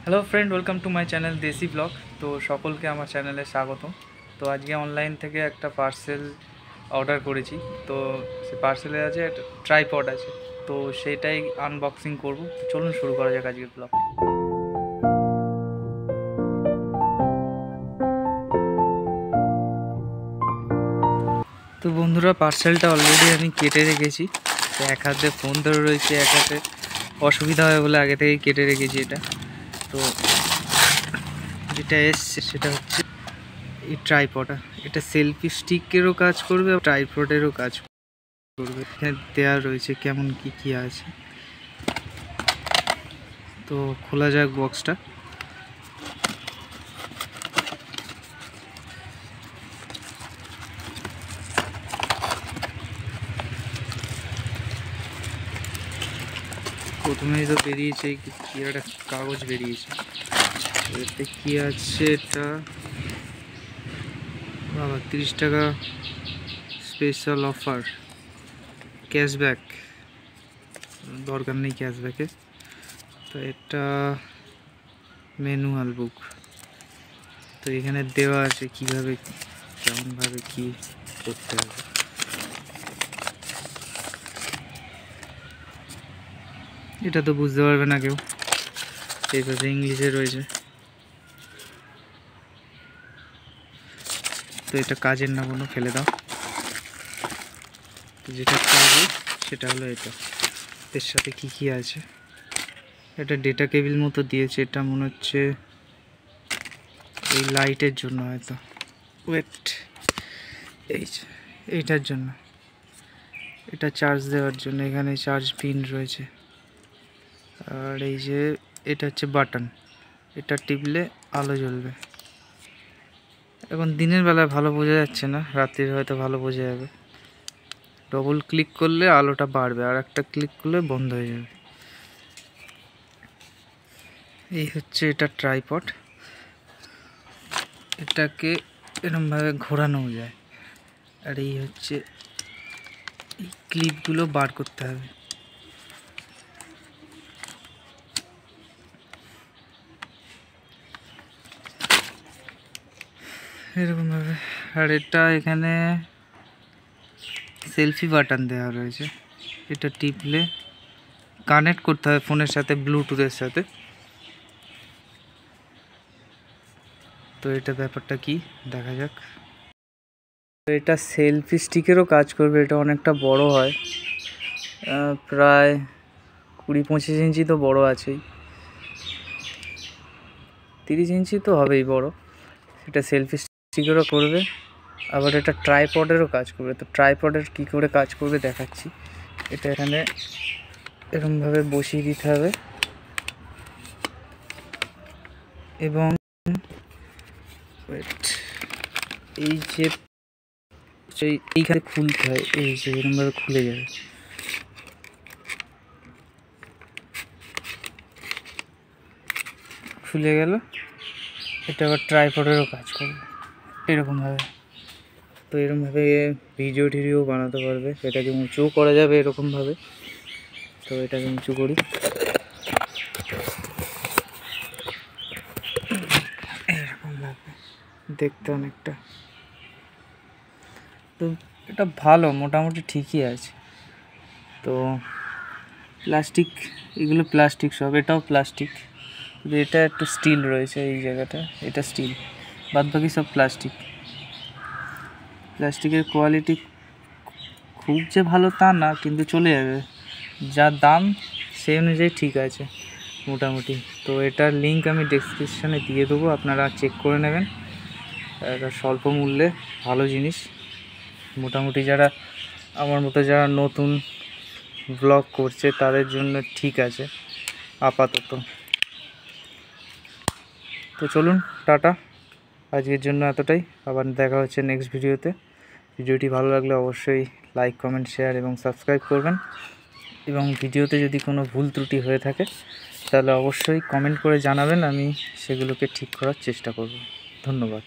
Hello friend, welcome to my channel দেশি blog. তো সকলকে আমার চ্যানেলে স্বাগত। তো আজকে অনলাইন থেকে একটা পার্সেল অর্ডার করেছি। তো সে পার্সেলে আছে একটা ট্রাইপড আছে, তো সেটাই আনবক্সিং করব। তো চলুন শুরু করা যাক আজকের ব্লগ। তো বন্ধুরা, পার্সেলটা অলরেডি আমি কেটে রেখেছি। তো এক হাতে ফোন ধরে রয়েছে, এক হাতে অসুবিধা হয় বলে আগে থেকেই কেটে রেখেছি এটা। তো যেটা এসছে সেটা হচ্ছে এই ট্রাইপডটা। এটা সেলফি স্টিকেরও কাজ করবে, ট্রাইপডেরও কাজ করবে। এখানে দেওয়া রয়েছে কেমন কি আছে। তো খোলা যাক বক্সটা। প্রথমেই তো বেরিয়েছে কি একটা কাগজ বেরিয়েছে। এতে কি আছে? এটা বাবা, 30 টাকা স্পেশাল অফার, ক্যাশব্যাক। দরকার নেই ক্যাশব্যাকে। তো এটা ম্যানুয়াল বুক। তো এখানে দেওয়া আছে কিভাবে কেমনভাবে কি করতে হবে। এটা তো বুঝতে পারবে না কেউ, এই পাশে ইংলিশে রয়েছে। তো এটা কাজের না কোনো, ফেলে দাও। তো যেটা কাজে সেটা হলো এটা। এর সাথে কি আছে, এটা ডেটা কেবিল মতো দিয়েছে। এটা মনে হচ্ছে এই লাইটের জন্য হয়তো। ওয়েট, এইটার জন্য, এটা চার্জ দেওয়ার জন্য। এখানে চার্জ পিন রয়েছে। আর এই যে এটা হচ্ছে বাটন, এটা টিপলে আলো জ্বলবে। এখন দিনের বেলায় ভালো বোঝা যাচ্ছে না, রাত্রির হয়তো ভালো বোঝা যাবে। ডবল ক্লিক করলে আলোটা বাড়বে, আর একটা ক্লিক করলে বন্ধ হয়ে যাবে। এই হচ্ছে এটা ট্রাইপড। এটাকে এরকমভাবে ঘোরানো যায়। আর এই হচ্ছে এই ক্লিপগুলো বার করতে হবে। এরকমভাবে। আর এটা এখানে সেলফি বাটন দেওয়া রয়েছে। এটা টিপলে কানেক্ট করতে হবে ফোনের সাথে, ব্লুটুথের সাথে। তো এটা ব্যাপারটা কি দেখা যাক। এটা সেলফি স্টিকেরও কাজ করবে। এটা অনেকটা বড় হয়, প্রায় 20-25 ইঞ্চি তো বড় আছেই, 30 ইঞ্চি তো হবেই বড়। এটা সেলফি স্টিকেরও করবে, আবার এটা ট্রাইপডেরও কাজ করবে। তো ট্রাইপডের কী করে কাজ করবে দেখাচ্ছি। এটা এখানে এরকমভাবে বসিয়ে দিতে হবে, এবং এই যে এইখানে খুলতে হয়, এই যে এরকমভাবে খুলে যাবে। খুলে গেল। এটা আবার ট্রাইপডেরও কাজ করবে এরকমভাবে। তো এরকমভাবে ভিডিও টিডিও বানাতে পারবে। এটাকে উঁচুও করা যাবে এরকমভাবে। তো এটাকে উঁচু করি, এরকমভাবে দেখতে অনেকটা। তো এটা ভালো, মোটামুটি ঠিকই আছে। তো প্লাস্টিক, এগুলো প্লাস্টিক সব, এটাও প্লাস্টিক। কিন্তু এটা একটু স্টিল রয়েছে এই জায়গাটা, এটা স্টিল, বাদ বাকি সব প্লাস্টিক। প্লাস্টিকের কোয়ালিটি খুব যে ভালো তা না, কিন্তু চলে যাবে। যা দাম সেই অনুযায়ী ঠিক আছে মোটামুটি। তো এটার লিঙ্ক আমি ডেসক্রিপশানে দিয়ে দেবো, আপনারা চেক করে নেবেন। এটা স্বল্প মূল্যে ভালো জিনিস। মোটামুটি যারা আমার মতো যারা নতুন ব্লগ করছে তাদের জন্য ঠিক আছে আপাতত। তো চলুন, টাটা, আজকের জন্য এতটাই। আবার দেখা হচ্ছে নেক্সট ভিডিওতে। ভিডিওটি ভালো লাগলে অবশ্যই লাইক, কমেন্ট, শেয়ার এবং সাবস্ক্রাইব করবেন। এবং ভিডিওতে যদি কোনো ভুল ত্রুটি হয়ে থাকে তাহলে অবশ্যই কমেন্ট করে জানাবেন, আমি সেগুলোকে ঠিক করার চেষ্টা করব। ধন্যবাদ।